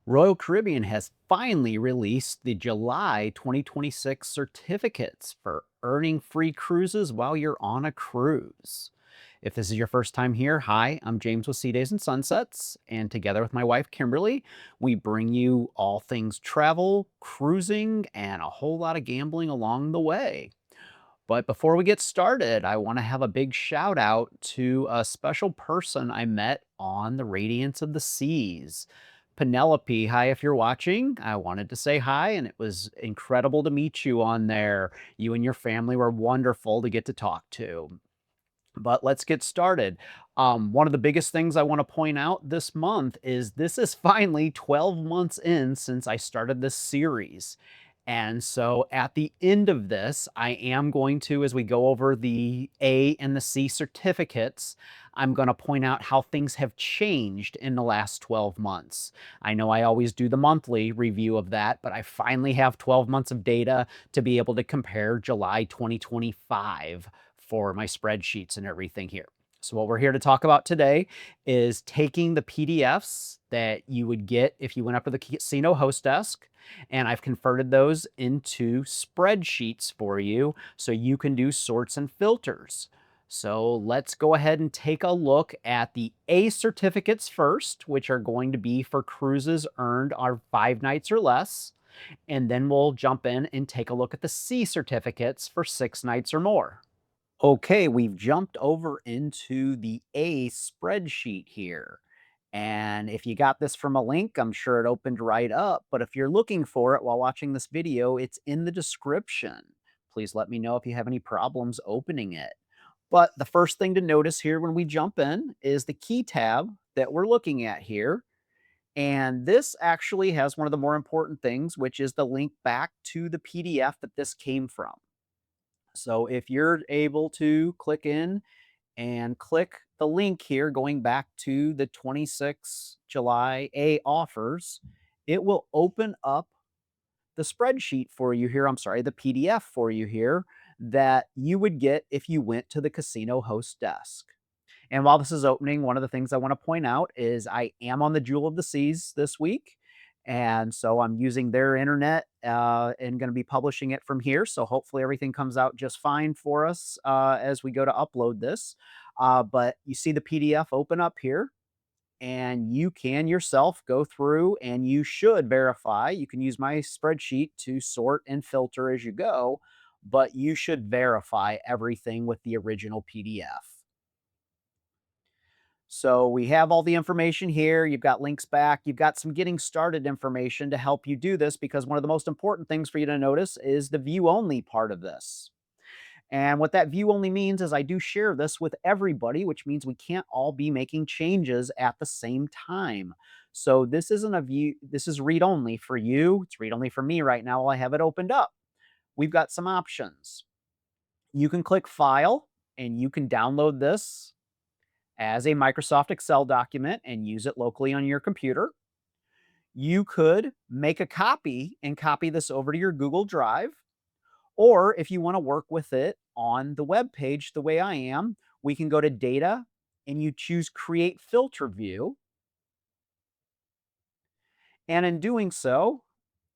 Royal Caribbean has finally released the July 2026 certificates for earning free cruises while you're on a cruise. If this is your first time here, hi, I'm James with Sea Days and Sunsets, and together with my wife Kimberly, we bring you all things travel, cruising, and a whole lot of gambling along the way. But before we get started, I want to have a big shout out to a special person I met on the Radiance of the Seas. Penelope, hi, if you're watching. I wanted to say hi, and it was incredible to meet you on there. You and your family were wonderful to get to talk to. But let's get started. One of the biggest things I want to point out this month is this is finally 12 months in since I started this series. And so at the end of this, I am going to, as we go over the A and the C certificates, I'm going to point out how things have changed in the last 12 months. I know I always do the monthly review of that, but I finally have 12 months of data to be able to compare July 2025 for my spreadsheets and everything here. So what we're here to talk about today is taking the PDFs that you would get if you went up to the casino host desk, and I've converted those into spreadsheets for you so you can do sorts and filters. So let's go ahead and take a look at the A certificates first, which are going to be for cruises earned are 5 nights or less. And then we'll jump in and take a look at the C certificates for 6 nights or more. Okay, we've jumped over into the A spreadsheet here. And if you got this from a link, I'm sure it opened right up. But if you're looking for it while watching this video, it's in the description. Please let me know if you have any problems opening it. But the first thing to notice here when we jump in is the key tab that we're looking at here. And this actually has one of the more important things, which is the link back to the PDF that this came from. So if you're able to click in and click the link here going back to the 26 July A offers, it will open up the spreadsheet for you here. I'm sorry, the PDF for you here that you would get if you went to the casino host desk. And while this is opening, one of the things I want to point out is I am on the Jewel of the Seas this week. And so I'm using their internet and going to be publishing it from here. So hopefully everything comes out just fine for us as we go to upload this. But you see the PDF open up here, and you can yourself go through and you should verify. You can use my spreadsheet to sort and filter as you go, but you should verify everything with the original PDF. So we have all the information here. You've got links back. You've got some getting started information to help you do this because one of the most important things for you to notice is the view only part of this. And what that view only means is I do share this with everybody, which means we can't all be making changes at the same time. So this isn't a view, this is read only for you. It's read only for me right now while I have it opened up. We've got some options. You can click File and you can download this as a Microsoft Excel document and use it locally on your computer. You could make a copy and copy this over to your Google Drive. Or if you want to work with it on the web page the way I am, we can go to Data and you choose Create Filter View. And in doing so,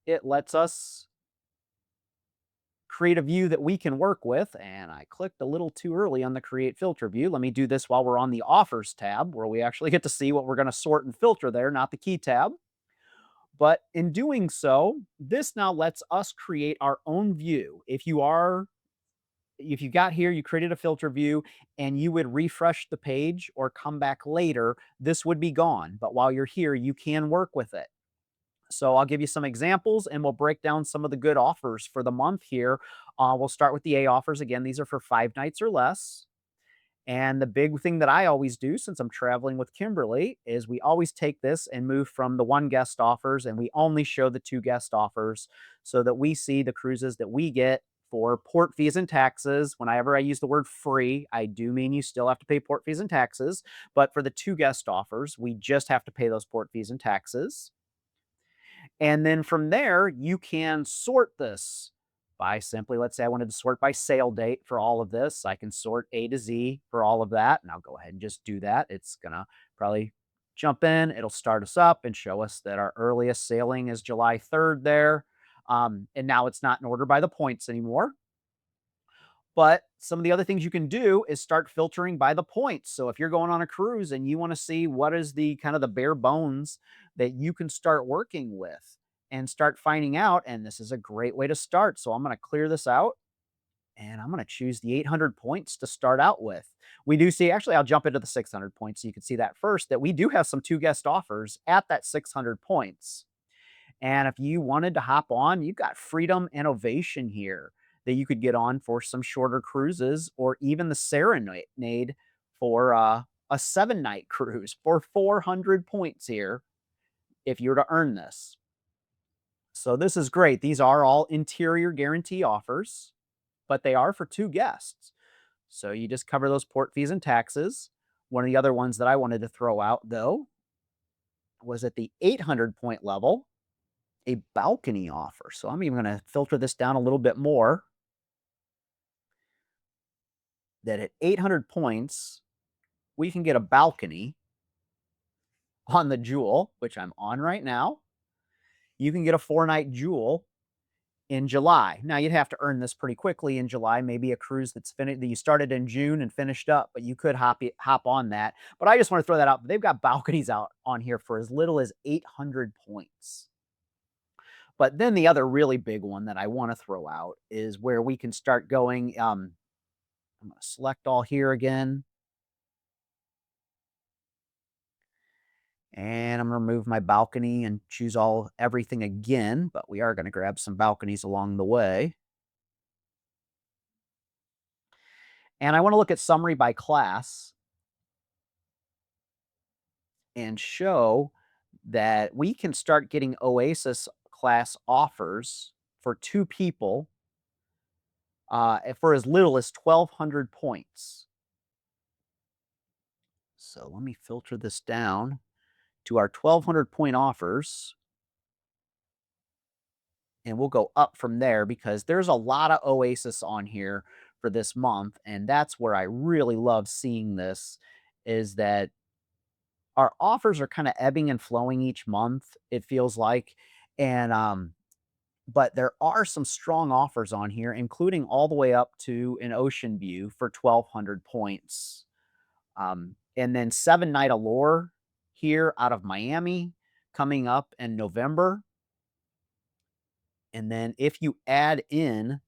it lets us create a view that we can work with. And I clicked a little too early on the Create Filter View. Let me do this while we're on the Offers tab, where we actually get to see what we're going to sort and filter there, not the Key tab. But in doing so, this now lets us create our own view. If you got here, you created a filter view and you would refresh the page or come back later, this would be gone. But while you're here, you can work with it. So I'll give you some examples and we'll break down some of the good offers for the month here. We'll start with the A offers. Again, these are for 5 nights or less. And the big thing that I always do since I'm traveling with Kimberly is we always take this and move from the one guest offers and we only show the two guest offers so that we see the cruises that we get for port fees and taxes. Whenever I use the word free, I do mean you still have to pay port fees and taxes. But for the two guest offers, we just have to pay those port fees and taxes. And then from there, you can sort this by simply, let's say I wanted to sort by sale date for all of this. I can sort A to Z for all of that. And I'll go ahead and just do that. It's going to probably Jump in, it'll start us up and show us that our earliest sailing is July 3rd there. And now it's not in order by the points anymore. But some of the other things you can do is start filtering by the points. So if you're going on a cruise and you want to see what is the kind of the bare bones that you can start working with and start finding out, and this is a great way to start. So I'm going to clear this out and I'm going to choose the 800 points to start out with. We do see, actually, I'll jump into the 600 points so you can see that first, that we do have some two guest offers at that 600 points. And if you wanted to hop on, you've got Freedom and Ovation here that you could get on for some shorter cruises, or even the Serenade for a 7 night cruise for 400 points here if you were to earn this. So this is great. These are all interior guarantee offers, but they are for two guests. So you just cover those port fees and taxes. One of the other ones that I wanted to throw out, though, was at the 800 point level, a balcony offer. So I'm even going to filter this down a little bit more. That at 800 points, we can get a balcony on the Jewel, which I'm on right now. You can get a 4 night Jewel in July. Now you'd have to earn this pretty quickly in July, maybe a cruise that's finished that you started in June and finished up, but you could hop on that. But I just want to throw that out. They've got balconies out on here for as little as 800 points. But then the other really big one that I want to throw out is where we can start going. I'm going to select all here again. And I'm going to remove my balcony and choose everything again, but we are going to grab some balconies along the way. And I want to look at summary by class and show that we can start getting Oasis class offers for two people for as little as 1,200 points. So let me filter this down to our 1,200 point offers. And we'll go up from there because there's a lot of Oasis on here for this month. And that's where I really love seeing this, is that our offers are kind of ebbing and flowing each month, it feels like. And but there are some strong offers on here, including all the way up to an ocean view for 1,200 points. And then 7 Night Allure here out of Miami coming up in November. And then if you add in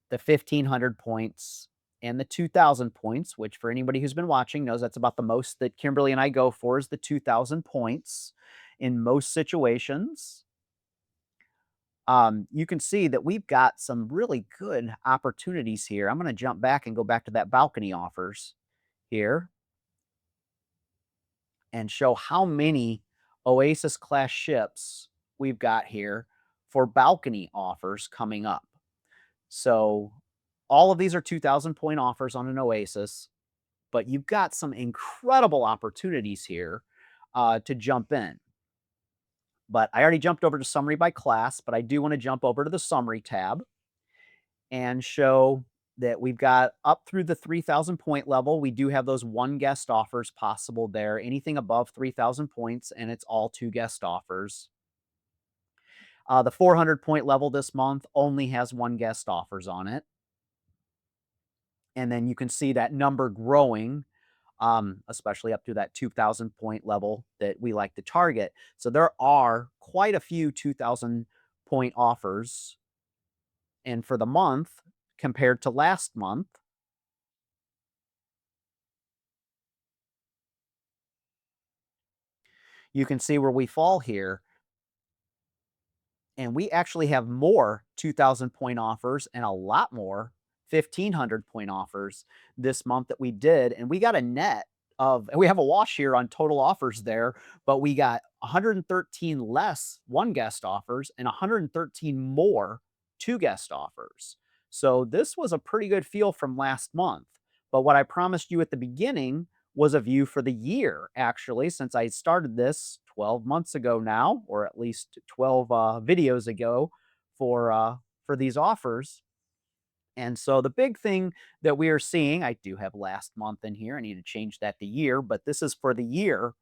the 1,500 points and the 2,000 points, which for anybody who's been watching knows that's about the most that Kimberly and I go for, is the 2,000 points in most situations. You can see that we've got some really good opportunities here. I'm going to jump back and go back to that balcony offers here and show how many Oasis class ships we've got here for balcony offers coming up. So all of these are 2,000 point offers on an Oasis, but you've got some incredible opportunities here to jump in. But I already jumped over to summary by class, but I do want to jump over to the summary tab and show that we've got up through the 3,000 point level. We do have those one guest offers possible there. Anything above 3,000 points, and it's all two guest offers. The 400 point level this month only has one guest offers on it. And then you can see that number growing, especially up to that 2,000 point level that we like to target. So there are quite a few 2,000 point offers. And for the month compared to last month, you can see where we fall here. And we actually have more 2,000 point offers and a lot more 1,500 point offers this month that we did. And we got a net of, we have a wash here on total offers there, but we got 113 less one guest offers and 113 more two guest offers. So this was a pretty good feel from last month. But what I promised you at the beginning was a view for the year, actually, since I started this 12 months ago now, or at least 12 videos ago for these offers. And so the big thing that we are seeing, I do have last month in here. I need to change that to year, but this is for the year.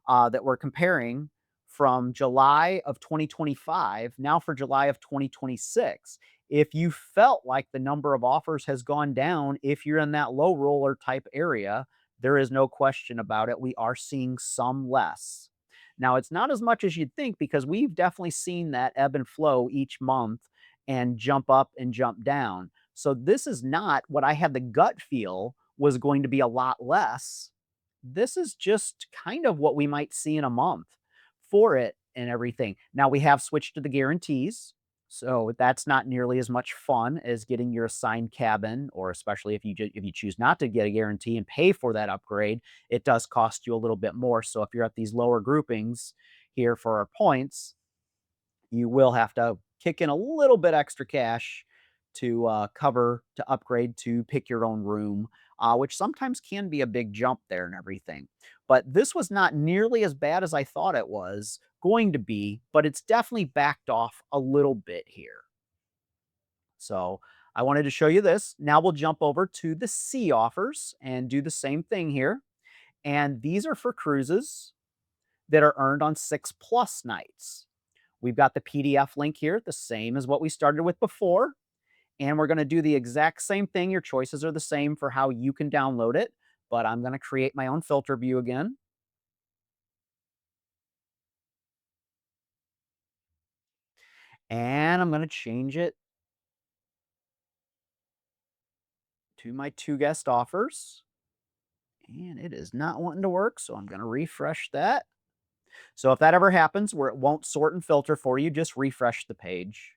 that we're comparing from July of 2025 now for July of 2026. If you felt like the number of offers has gone down, if you're in that low roller type area, there is no question about it. We are seeing some less. Now, it's not as much as you'd think because we've definitely seen that ebb and flow each month and jump up and jump down. So, this is not what I had the gut feel was going to be a lot less. This is just kind of what we might see in a month for it and everything. Now, we have switched to the guarantees. So that's not nearly as much fun as getting your assigned cabin, or especially if you choose not to get a guarantee and pay for that upgrade, it does cost you a little bit more. So if you're at these lower groupings here for our points, you will have to kick in a little bit extra cash to cover to upgrade to pick your own room, which sometimes can be a big jump there and everything. But this was not nearly as bad as I thought it was going to be, but it's definitely backed off a little bit here. So I wanted to show you this. Now we'll jump over to the sea offers and do the same thing here. And these are for cruises that are earned on 6+ nights. We've got the PDF link here, the same as what we started with before. And we're going to do the exact same thing. Your choices are the same for how you can download it, but I'm going to create my own filter view again. And I'm going to change it to my 2 guest offers. And it is not wanting to work, so I'm going to refresh that. So if that ever happens where it won't sort and filter for you, just refresh the page.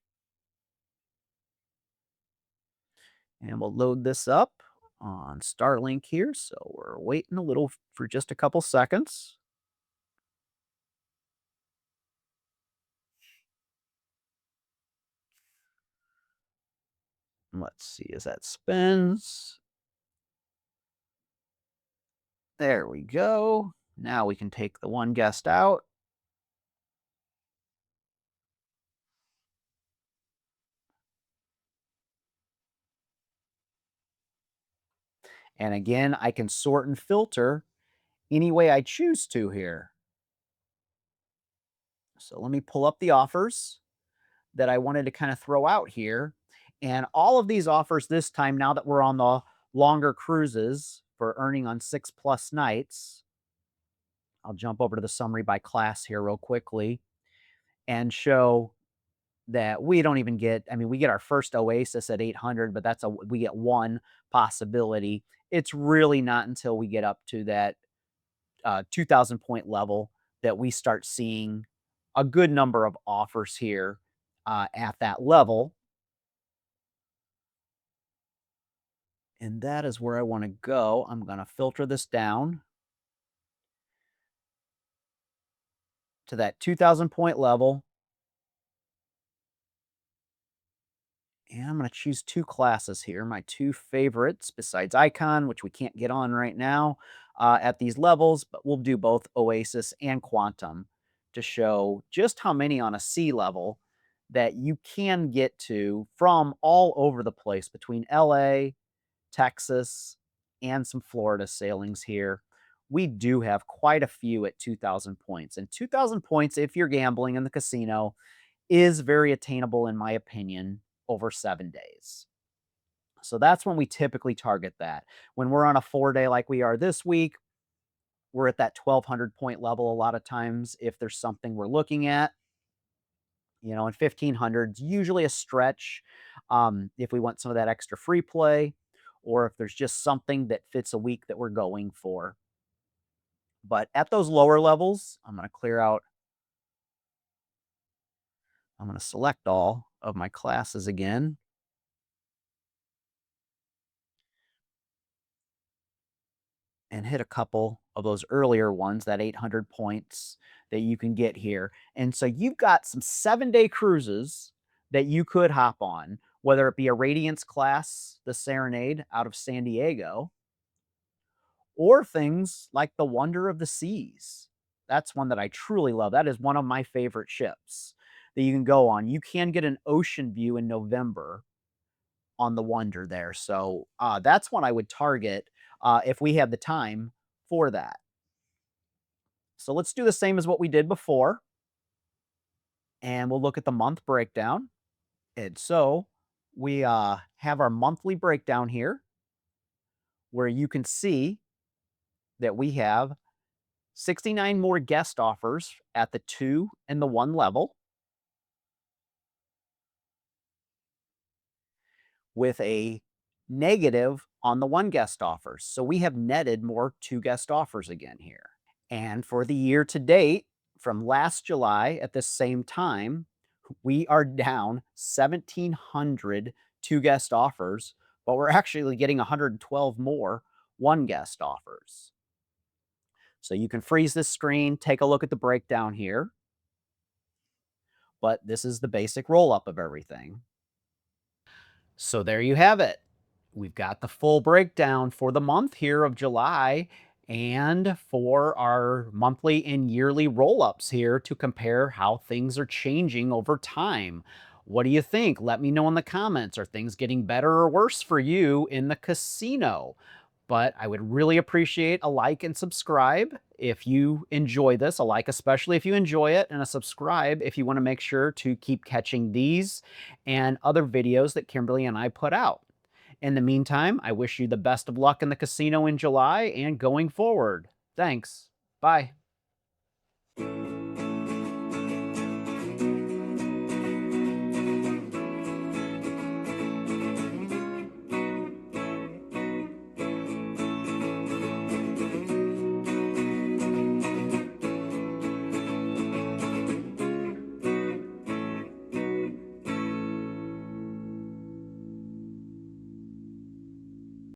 And we'll load this up on Starlink here. So we're waiting a little for just a couple seconds. Let's see as that spins. There we go. Now we can take the 1 guest out. And again, I can sort and filter any way I choose to here. So let me pull up the offers that I wanted to kind of throw out here. And all of these offers this time, now that we're on the longer cruises for earning on 6+ nights, I'll jump over to the summary by class here real quickly and show that we don't even get, I mean, we get our first Oasis at 800, but we get one possibility. It's really not until we get up to that 2,000 point level that we start seeing a good number of offers here at that level. And that is where I want to go. I'm going to filter this down to that 2,000 point level. And I'm going to choose 2 classes here, my 2 favorites besides Icon, which we can't get on right now at these levels, but we'll do both Oasis and Quantum to show just how many on a sea level that you can get to from all over the place between LA, Texas, and some Florida sailings here. We do have quite a few at 2,000 points. And 2,000 points, if you're gambling in the casino, is very attainable, in my opinion, over 7 days. So that's when we typically target that. When we're on a 4 day like we are this week, we're at that 1,200 point level a lot of times if there's something we're looking at. And 1,500 is usually a stretch if we want some of that extra free play or if there's just something that fits a week that we're going for. But at those lower levels, I'm going to clear out. I'm going to select all of my classes again. And hit a couple of those earlier ones, that 800 points that you can get here. And so you've got some 7 day cruises that you could hop on, whether it be a Radiance class, the Serenade out of San Diego, or things like the Wonder of the Seas. That's one that I truly love. That is one of my favorite ships that you can go on. You can get an ocean view in November on the Wonder there. So that's one I would target if we had the time for that. So let's do the same as what we did before. And we'll look at the month breakdown. And so we have our monthly breakdown here where you can see that we have 69 more guest offers at the 2 and the 1 level with a negative on the 1 guest offers. So we have netted more 2 guest offers again here. And for the year to date, from last July at this same time, we are down 1,700 2 guest offers, but we're actually getting 112 more 1 guest offers. So you can freeze this screen, take a look at the breakdown here, but this is the basic roll up of everything. So there you have it. We've got the full breakdown for the month here of July and for our monthly and yearly roll-ups here to compare how things are changing over time. What do you think? Let me know in the comments. Are things getting better or worse for you in the casino? But I would really appreciate a like and subscribe if you enjoy this, a like especially if you enjoy it, and a subscribe if you want to make sure to keep catching these and other videos that Kimberly and I put out. In the meantime, I wish you the best of luck in the casino in July and going forward. Thanks. Bye.